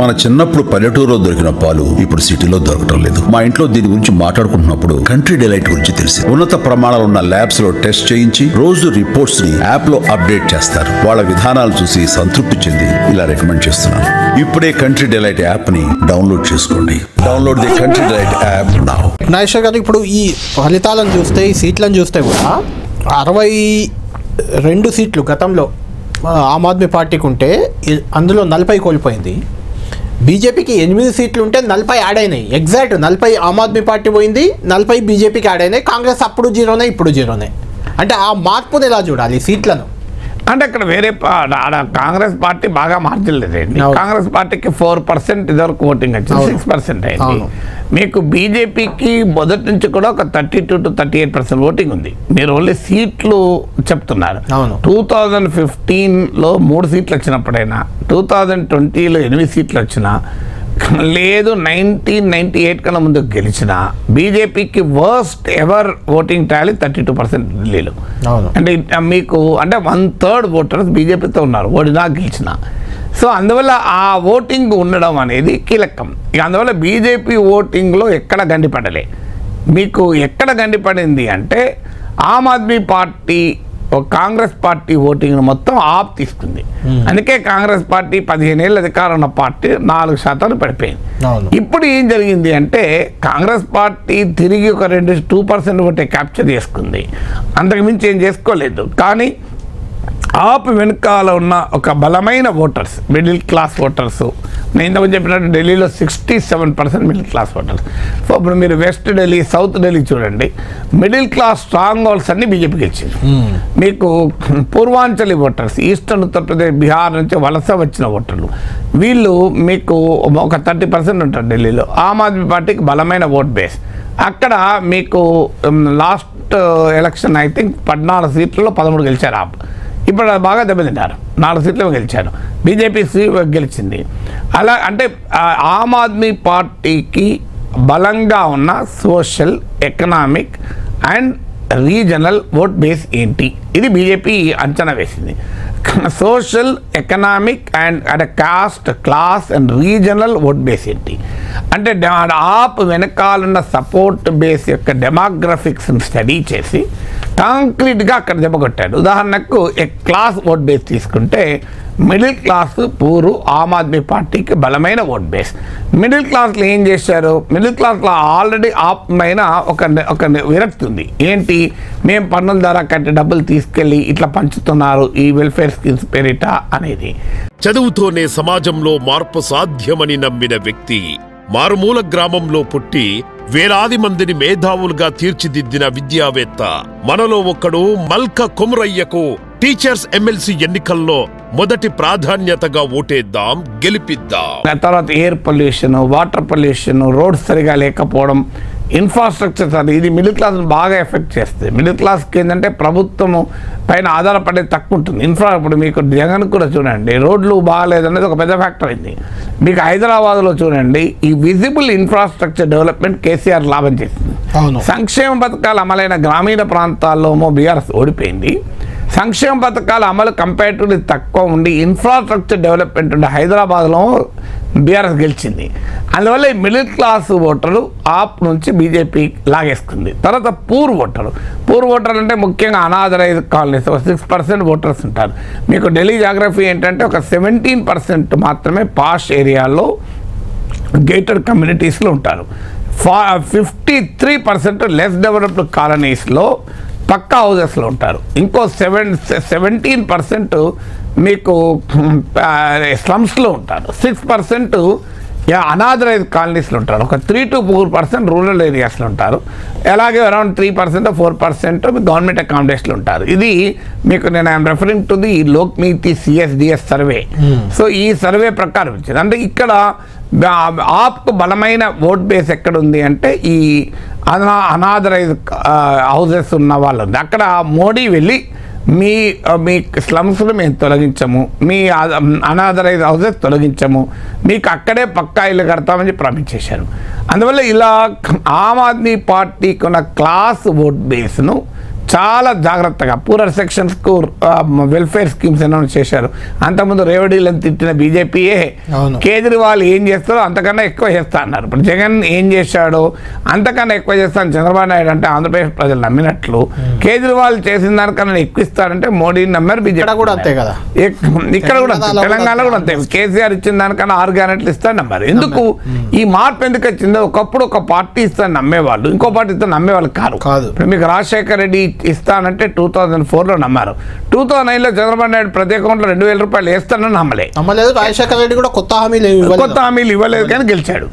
మన చిన్నప్పుడు పల్లెటూరులో దొరికిన పాలు ఇప్పుడు సిటీలో దొరకటం లేదు. మా ఇంట్లో దీని గురించి మాట్లాడుకుంటున్నప్పుడు కంట్రీ డిలైట్ గురించి తెలిసి ఉన్నత ప్రమాణాలు ఉన్న ల్యాబ్స్ లో టెస్ట్ చేయించి రోజు రిపోర్ట్స్ ని యాప్ లో అప్డేట్ చేస్తారు. వాళ్ళ విధానాలు చూసి సంతృప్తి చెంది ఇలా రికమెండ్ చేస్తున్నాను. ఇప్పుడే కంట్రీ డిలైట్ యాప్ ని డౌన్లోడ్ చేసుకోండి. Download the country delight app now. Nageshwar garu, ఇప్పుడు ఈ ఫలితాలను చూస్తే, ఈ సీట్లను చూస్తే కూడా 62 సీట్లు గతంలో ఆమ్ ఆద్మీ పార్టీకి ఉంటే అందులో 40 కోల్పోయింది. బీజేపీకి 8 సీట్లు ఉంటే 40 యాడ్ అయినాయి. ఎగ్జాక్ట్ 40 ఆమ్ ఆద్మీ పార్టీ పోయింది, 40 బీజేపీకి యాడ్ అయినాయి. కాంగ్రెస్ అప్పుడు 0నే, ఇప్పుడు 0నే. అంటే ఆ మార్పుని ఎలా చూడాలి సీట్లను? అంటే అక్కడ వేరే కాంగ్రెస్ పార్టీ బాగా మార్జిన్ లేదండి. కాంగ్రెస్ పార్టీకి 4% ఇదివరకు ఓటింగ్ వచ్చింది, 6% అయింది. మీకు బీజేపీకి మొదటి నుంచి కూడా ఒక 32 to 38% ఓటింగ్ ఉంది. మీరు ఓన్లీ సీట్లు చెప్తున్నారు. 2015లో 3 సీట్లు వచ్చినప్పుడైనా, 2020లో 8 సీట్లు వచ్చినా, లేదు 1998 కన్నా ముందు గెలిచిన బీజేపీకి వర్స్ట్ ఎవర్ ఓటింగ్ టాలీ 32% ఢిల్లీలో. అంటే మీకు అంటే 1/3 ఓటర్స్ బీజేపీతో ఉన్నారు, ఓడినా గెలిచిన. సో అందువల్ల ఆ ఓటింగ్ ఉండడం అనేది కీలకం. ఇక అందువల్ల బీజేపీ ఓటింగ్లో ఎక్కడ గండిపడలే. మీకు ఎక్కడ గండిపడింది అంటే Aam Aadmi party Congress party voting మొత్తం ఆప్ తీసుకుంది. అందుకే కాంగ్రెస్ పార్టీ 15 ఏళ్ళ అధికారం ఉన్న పార్టీ 4% పడిపోయింది. ఇప్పుడు ఏం జరిగింది అంటే కాంగ్రెస్ పార్టీ తిరిగి ఒక 2% ఓటే క్యాప్చర్ చేసుకుంది, అంతకుమించి ఏం చేసుకోలేదు. కానీ ఆప్ వెనుకాల ఉన్న ఒక బలమైన ఓటర్స్, మిడిల్ క్లాస్ ఓటర్స్, నేను ఇంతకు చెప్పినట్టు ఢిల్లీలో 67% మిడిల్ క్లాస్ ఓటర్స్. సో ఇప్పుడు మీరు వెస్ట్ ఢిల్లీ, సౌత్ ఢిల్లీ చూడండి, మిడిల్ క్లాస్ స్ట్రాంగ్ హోల్డ్స్ అన్ని బీజేపీకి ఇచ్చింది. మీకు పూర్వాంచలి ఓటర్స్, ఈస్టర్న్ ఉత్తరప్రదేశ్, బీహార్ నుంచి వలస వచ్చిన ఓటర్లు, వీళ్ళు మీకు ఒక 30% ఉంటారు ఢిల్లీలో. ఆమ్ ఆద్మీ పార్టీకి బలమైన ఓట్ బేస్. అక్కడ మీకు లాస్ట్ ఎలక్షన్ ఐ థింక్ 14 సీట్లలో 13 గెలిచారు ఆప్. ఇప్పుడు బాగా దెబ్బతింటారు, 4 సీట్లు గెలిచారు, బీజేపీ గెలిచింది. అలా అంటే ఆమ్ ఆద్మీ పార్టీకి బలంగా ఉన్న social, economic and regional vote base ఏంటి, ఇది బీజేపీ అంచనా వేసింది. Social, economic and cost, class and regional vote base ఏంటి అంటే ఆప్ వెనకాలన్న సపోర్ట్ బేస్ యొక్క డెమోగ్రఫిక్స్ని స్టడీ చేసి కాంక్రీట్గా అక్కడ దెబ్బ కొట్టాడు. ఉదాహరణకు క్లాస్ ఓట్ బేస్ తీసుకుంటే మిడిల్ క్లాస్ పూరు ఆమ్ ఆద్మీ పార్టీకి బలమైన ఓట్ బేస్. మిడిల్ క్లాస్లో ఏం చేశారు, మిడిల్ క్లాస్లో ఆల్రెడీ ఆప్ పైన ఒక విరక్తి ఉంది. ఏంటి, మేము పన్నుల ద్వారా కట్టి డబ్బులు తీసుకెళ్ళి ఇట్లా పంచుతున్నారు ఈ వెల్ఫేర్ స్కీమ్స్ పేరిట అనేది. చదువుతోనే సమాజంలో మార్పు సాధ్యమని నమ్మిన వ్యక్తి, మారుమూల గ్రామంలో పుట్టి వేలాది మందిని మేధావులుగా తీర్చిదిద్దిన విద్యావేత్త, మనలో ఒక్కడు మల్క కొమురయ్యకు టీచర్స్ ఎమ్మెల్సీ ఎన్నికల్లో మొదటి ప్రాధాన్యతగా ఓటేద్దాం, గెలిపిద్దాం. తర్వాత air pollution, water pollution, roads సరిగా లేకపోవడం, ఇన్ఫ్రాస్ట్రక్చర్, ఇది మిడిల్ క్లాస్ని బాగా ఎఫెక్ట్ చేస్తుంది. మిడిల్ క్లాస్కి ఏంటంటే ప్రభుత్వం పైన ఆధారపడేది తక్కువ ఉంటుంది. ఇప్పుడు మీకు జగన్ కూడా చూడండి, రోడ్లు బాగాలేదనేది ఒక పెద్ద ఫ్యాక్టర్ అయింది. మీకు హైదరాబాద్లో చూడండి, ఈ విజిబుల్ ఇన్ఫ్రాస్ట్రక్చర్ డెవలప్మెంట్ కేసీఆర్ లాభం చేసింది. సంక్షేమ పథకాలు అమలైన గ్రామీణ ప్రాంతాల్లో బీఆర్ఎస్ ఓడిపోయింది. సంక్షేమ పథకాల అమలు కంపారిటివ్లీ తక్కువ ఉండి ఇన్ఫ్రాస్ట్రక్చర్ డెవలప్మెంట్ ఉండే హైదరాబాద్లో బీఆర్ఎస్ గెలిచింది. అందువల్ల ఈ మిడిల్ క్లాస్ ఓటరు ఆప్ నుంచి బీజేపీ లాగేసుకుంది. తర్వాత పూర్ ఓటర్ అంటే ముఖ్యంగా అనాథరైజ్ కాలనీస్ 6% ఓటర్స్ ఉంటారు. మీకు ఢిల్లీ జాగ్రఫీ ఏంటంటే ఒక 17% మాత్రమే పాష్ ఏరియాలో గేటెడ్ కమ్యూనిటీస్లో ఉంటారు. 53% లెస్ డెవలప్డ్ కాలనీస్లో పక్కా హౌజెస్లో ఉంటారు. ఇంకో 17% మీకు స్లమ్స్లో ఉంటారు. 6% అనాథరైజ్ కాలనీస్లో ఉంటారు. ఒక 3 to 4% రూరల్ ఏరియాస్లో ఉంటారు. అలాగే అరౌండ్ 3% 4% గవర్నమెంట్ అకామిడేషన్లో ఉంటారు. ఇది మీకు నేను I'm referring to the Lokniti CSDS survey. So ఈ సర్వే ప్రకారం వచ్చింది. అంటే ఇక్కడ ఆప్కు బలమైన ఓట్ బేస్ ఎక్కడ ఉంది అంటే ఈ అనాథరైజ్ హౌజెస్ ఉన్న వాళ్ళు. అక్కడ మోడీ వెళ్ళి మీ స్లమ్స్ను మేము తొలగించము, మీ అనాథరైజ్ హౌసెస్ తొలగించము, మీకు అక్కడే పక్కా ఇల్లు కడతామని చెప్పి ప్రామిస్ చేశారు. అందువల్ల ఇలా ఆమ్ ఆద్మీ పార్టీకి ఉన్న క్లాస్ ఓట్ బేస్ను చాలా జాగ్రత్తగా పూరర్ సెక్షన్స్కు వెల్ఫేర్ స్కీమ్స్ అనౌన్స్ చేశారు. అంతకుముందు రేవడీలను తిట్టిన బీజేపీయే కేజ్రీవాల్ ఏం చేస్తారో అంతకన్నా ఎక్కువ చేస్తా అన్నారు. ఇప్పుడు జగన్ ఏం చేశాడో అంతకన్నా ఎక్కువ చేస్తాను చంద్రబాబు నాయుడు అంటే ఆంధ్రప్రదేశ్ ప్రజలు నమ్మినట్లు, కేజ్రీవాల్ చేసిన దానికన్నా ఎక్కువ ఇస్తారంటే మోడీని నమ్మారు. బీజేపీ కూడా అంతే కదా, ఇక్కడ కూడా తెలంగాణలో కూడా అంతే. కేసీఆర్ ఇచ్చిన దానికన్నా 6 గ్యారెంటీలు ఇస్తారని నమ్మారు. ఎందుకు ఈ మార్పు ఎందుకు వచ్చిందో? ఒకప్పుడు ఒక పార్టీ ఇస్తారని నమ్మేవాళ్ళు, ఇంకో పార్టీ ఇస్తారని నమ్మేవాళ్ళు కాదు. ఇప్పుడు మీకు రాజశేఖర రెడ్డి ఇస్తానంటే 2004లో నమ్మారు. 2009లో చంద్రబాబు నాయుడు ప్రతి అకౌంట్లో 2000 రూపాయలు వేస్తానని నమ్మలేదు. రాజశేఖర రెడ్డి కూడా కొత్త హామీలు ఇవ్వలేదు కానీ గెలిచాడు.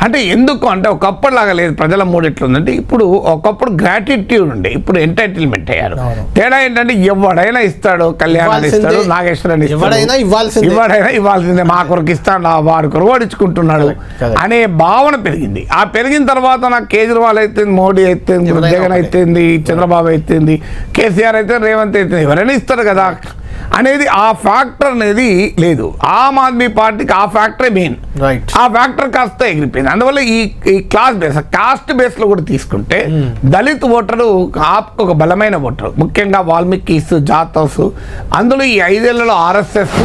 అంటే ఎందుకు అంటే ఒకప్పుడు లాగా లేదు. ప్రజల మూడు ఎట్లుందంటే ఇప్పుడు ఒకప్పుడు గ్రాటిట్యూడ్ ఉండే, ఇప్పుడు ఎంటైటిల్మెంట్ అయ్యారు. తేడా ఏంటంటే ఎవడైనా ఇస్తాడు, కళ్యాణ్ ఇస్తాడు, నాగేశ్వరని ఇవ్వడైనా ఇవ్వాల్సిందే, మా కొరకు ఇస్తాడు, వాడి కొరకు ఓడించుకుంటున్నాడు అనే భావన పెరిగింది. ఆ పెరిగిన తర్వాత నాకు కేజ్రీవాల్ అయితే, మోడీ అయితే, జగన్ అయితేంది, చంద్రబాబు అయితే, కేసీఆర్ అయితే, రేవంత్ అయితే ఎవరైనా ఇస్తారు కదా అనేది ఆ ఫ్యాక్టర్ అనేది లేదు. ఆమ్ ఆద్మీ పార్టీకి ఆ ఫ్యాక్టరే మెయిన్. ఆ ఫ్యాక్టర్ కాస్త ఎగిరిపోయింది. అందువల్ల ఈ క్లాస్ బేస్, కాస్ట్ బేస్ లో కూడా తీసుకుంటే దళిత్ ఓటరు ఆప్కు ఒక బలమైన ఓటరు, ముఖ్యంగా వాల్మీకిస్, జాతవ్స్. అందులో ఈ 5 ఏళ్లలో ఆర్ఎస్ఎస్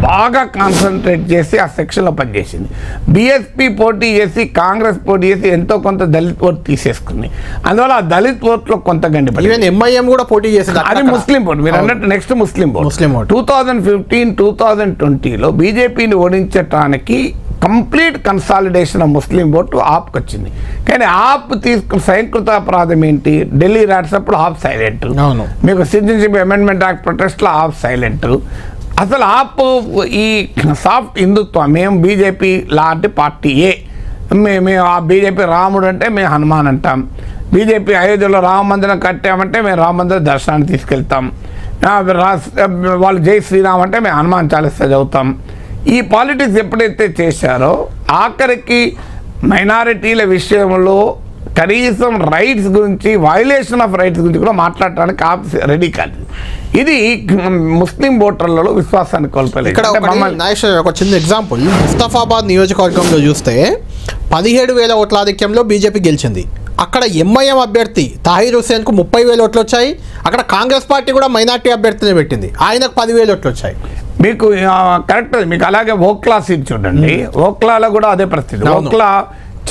బాగా కాన్సన్ట్రేట్ చేసి ఆ సెక్షన్లో పనిచేసింది. బీఎస్పీ పోటీ చేసి, కాంగ్రెస్ పోటీ చేసి ఎంతో కొంత దళిత్ ఓటు తీసేసుకుంది. అందువల్ల ఆ దళిత్ ఓట్లో కొంత గండిపడి ఎంఐఎం కూడా పోటీ చేసింది. అది ముస్లిం ఓటు. మీరు అన్నట్టు నెక్స్ట్ ముస్లిం ఓటు. 2015, 2020లో బీజేపీని ఓడించడానికి complete consolidation of Muslim vote ఆప్కి వచ్చింది. కానీ ఆప్ తీసుకున్న సంస్కృత అపరాధం ఏంటి? ఢిల్లీ ర్యాట్స్ అప్పుడు ఆప్ సైలెంట్, మీకు సిటిజన్షిప్ అమెండ్మెంట్ యాక్ట్ ప్రొటెస్ట్లో ఆప్ సైలెంట్. అసలు ఆప్ ఈ సాఫ్ట్ హిందుత్వం, మేము బీజేపీ లాంటి పార్టీయే, మేము ఆ బీజేపీ రాముడు అంటే మేము హనుమాన్ అంటాం, బీజేపీ అయోధ్యలో రామ మందిరం కట్టామంటే మేము రామ మందిర దర్శనానికి తీసుకెళ్తాం, వాళ్ళు జై శ్రీరామ్ అంటే మేము హనుమాన్ చాలీసా చదువుతాం. ఈ పాలిటిక్స్ ఎప్పుడైతే చేశారో ఆఖరికి మైనారిటీల విషయంలో కనీసం రైట్స్ గురించి, వైలేషన్ ఆఫ్ రైట్స్ గురించి కూడా మాట్లాడటానికి రెడీ కాదు. ఇది ముస్లిం ఓటర్లలో విశ్వాసాన్ని కోల్పోలేదు. ఇక్కడ ఒక చిన్న ఎగ్జాంపుల్, ముస్తఫాబాద్ నియోజకవర్గంలో చూస్తే 17,000 ఓట్ల ఆధిక్యంలో బీజేపీ గెలిచింది. అక్కడ ఎంఐఎం అభ్యర్థి తాహిర్ హుసేన్కు 30,000 ఓట్లు వచ్చాయి. అక్కడ కాంగ్రెస్ పార్టీ కూడా మైనార్టీ అభ్యర్థిని పెట్టింది, ఆయనకు 10,000 ఓట్లు వచ్చాయి. మీకు కరెక్ట్. మీకు అలాగే ఓక్లా సీట్ చూడండి, ఓక్లాలో కూడా అదే పరిస్థితి. ఓక్లా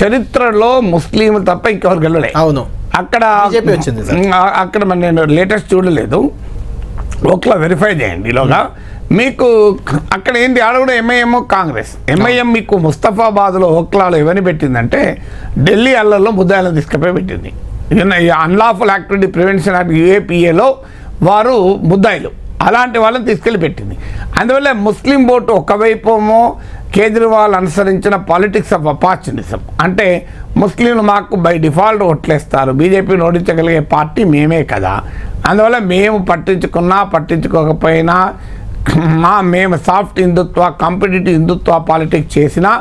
చరిత్రలో ముస్లింలు తప్ప ఇంకెవరు గెలవలే. అవును, అక్కడ వచ్చింది. అక్కడ నేను లేటెస్ట్ చూడలేదు, ఓక్లా వెరిఫై చేయండి ఈలోగా. మీకు అక్కడ ఏంటి, ఆడ కూడా ఎంఐఎం కాంగ్రెస్. ఎంఐఎం మీకు ముస్తఫాబాద్లో ఓక్లాలో ఎవరిని పెట్టిందంటే ఢిల్లీ అల్లర్లో ముద్దాయిలను తీసుకుపోయి పెట్టింది. అన్లాఫుల్ యాక్టివిటీ ప్రివెన్షన్ యాక్ట్ UAPAలో వారు ముద్దాయిలు, అలాంటి వాళ్ళని తీసుకెళ్ళి పెట్టింది. అందువల్ల ముస్లిం ఓటు ఒకవైపేమో కేజ్రీవాల్ అనుసరించిన పాలిటిక్స్ ఆఫ్ అపార్చునిజం, అంటే ముస్లింలు మాకు బై డిఫాల్ట్ ఓట్లేస్తారు, బీజేపీని ఓడించగలిగే పార్టీ మేమే కదా, అందువల్ల మేము పట్టించుకున్నా పట్టించుకోకపోయినా మేము సాఫ్ట్ హిందుత్వ, కాంపిటేటివ్ హిందుత్వ పాలిటిక్స్ చేసినా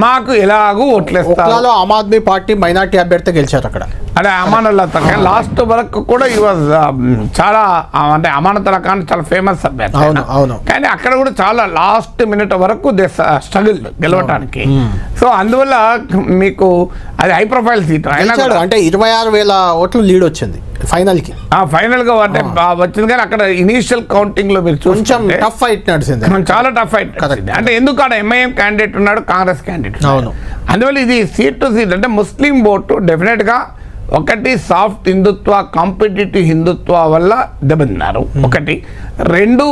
మాకు ఎలాగూ ఓట్లేస్తారు. ఆమ్ ఆద్మీ పార్టీ మైనార్టీ అభ్యర్థి గెలిచారు అక్కడ. అంటే అమానుల్లా తరఖాన్ లాస్ట్ వరకు కూడా ఈ వాజ్ చాలా, అంటే అమానతుల్లా ఖాన్ చాలా ఫేమస్ అభ్యర్థి. అవును, కానీ అక్కడ కూడా చాలా లాస్ట్ మినిట్ వరకు స్ట్రగుల్ గెలవటానికి. సో అందువల్ల మీకు అది హై ప్రొఫైల్ సీట్. అంటే 26,000 ఓట్లు లీడ్ వచ్చింది ఫైనల్కి. ఫైనల్గా వచ్చింది, కానీ అక్కడ ఇనీషియల్ కౌంటింగ్లో మీరు కొంచెం టఫ్ ఫైట్ నడిచింది, చాలా టఫ్ ఫైట్. అంటే ఎందుకు అక్కడ ఎంఐఎం క్యాండిడేట్ ఉన్నాడు, కాంగ్రెస్ క్యాండిడేట్. అవును, అందువల్ల ఇది సీట్ టు సీట్. అంటే ముస్లిం ఓటు డెఫినెట్గా ఒకటి సాఫ్ట్ హిందుత్వ, కాంపిటేటివ్ హిందుత్వ వల్ల దెబ్బతిన్నారు ఒకటి. 2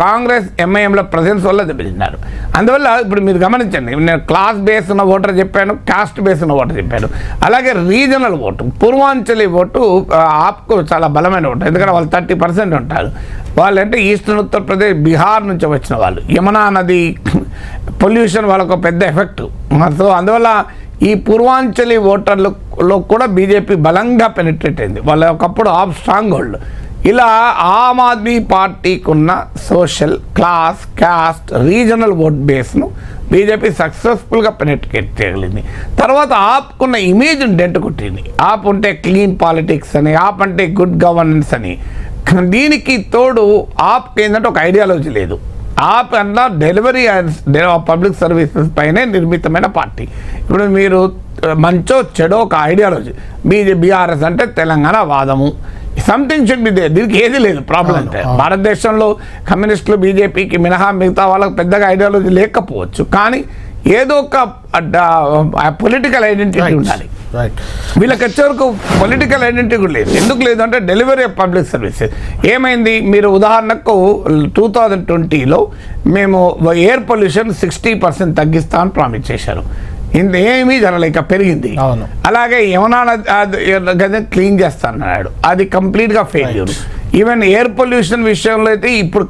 కాంగ్రెస్ ఎంఐఎంల ప్రెజెన్స్ వల్ల దెబ్బతిన్నారు. అందువల్ల ఇప్పుడు మీరు గమనించండి, నేను క్లాస్ బేస్ ఉన్న ఓటర్ చెప్పాను, కాస్ట్ బేస్ ఉన్న ఓటర్ చెప్పాను. అలాగే రీజనల్ ఓటు, పూర్వాంచలి ఓటు ఆప్కు చాలా బలమైన ఓటు, ఎందుకంటే వాళ్ళు 30% ఉంటారు. వాళ్ళు అంటే ఈస్టర్న్ ఉత్తరప్రదేశ్, బీహార్ నుంచి వచ్చిన వాళ్ళు. యమునా నది పొల్యూషన్ వాళ్ళకు పెద్ద ఎఫెక్ట్. సో అందువల్ల ఈ పూర్వాంచలి ఓటర్లలో కూడా బీజేపీ బలంగా పెనిట్రేట్ అయింది. వాళ్ళ ఒకప్పుడు ఆప్ స్ట్రాంగ్ హోల్డ్. ఇలా ఆమ్ ఆద్మీ పార్టీకి ఉన్న social, class, caste, regional vote బేస్ను బీజేపీ సక్సెస్ఫుల్గా పెనిట్రేట్ చేయగలిగింది. తర్వాత ఆప్కున్న ఇమేజ్ డెంట్ కొట్టింది. ఆప్ ఉంటే క్లీన్ పాలిటిక్స్ అని, ఆప్ అంటే గుడ్ గవర్నెన్స్ అని. దీనికి తోడు ఆప్కి ఏంటంటే ఒక ఐడియాలజీ లేదు. ఆప్ అన్న డెలివరీ పబ్లిక్ సర్వీసెస్ పైనే నిర్మితమైన పార్టీ. ఇప్పుడు మీరు మంచో చెడో ఒక ఐడియాలజీ. బీఆర్ఎస్ అంటే తెలంగాణ వాదము, సంథింగ్ షుడ్ బి దేర్. దీనికి ఏది లేదు ప్రాబ్లం అంటే. భారతదేశంలో కమ్యూనిస్టులు బీజేపీకి మినహా మిగతా వాళ్ళకి పెద్దగా ఐడియాలజీ లేకపోవచ్చు, కానీ ఏదో ఒక పొలిటికల్ ఐడెంటిటీ ఉండాలి. వీళ్ళకి వచ్చే వరకు పొలిటికల్ ఐడెంటిటీ కూడా లేదు. ఎందుకు లేదు అంటే డెలివరీ ఆఫ్ పబ్లిక్ సర్వీసెస్ ఏమైంది. మీరు ఉదాహరణకు 2020లో మేము ఎయిర్ పొల్యూషన్ 60% తగ్గిస్తామని ప్రామిస్ చేశారు. ఏమీ జరగలేక పెరిగింది. అలాగే యమునా నది క్లీన్ చేస్తానన్నాడు, అది కంప్లీట్గా ఫెయిల్యూర్. ఈవెన్ ఎయిర్ పొల్యూషన్ విషయంలో అయితే ఇప్పుడు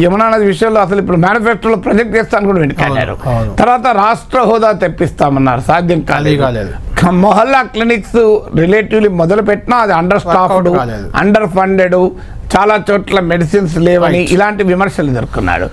యమునా నది విషయంలో అసలు ఇప్పుడు మేనిఫెస్టోలో ప్రొజెక్ట్ చేస్తాను కూడా వెనుకాడారు. తర్వాత రాష్ట్ర హోదా తెప్పిస్తామన్నారు, సాధ్యం కాలేదు. మొహల్లా క్లినిక్స్ రిలేటివ్లీ మొదలు పెట్టినా అది అండర్ స్టాఫ్డ్, అండర్ ఫండెడ్, చాలా చోట్ల మెడిసిన్స్ లేవని ఇలాంటి విమర్శలు జరుపుకున్నాడు.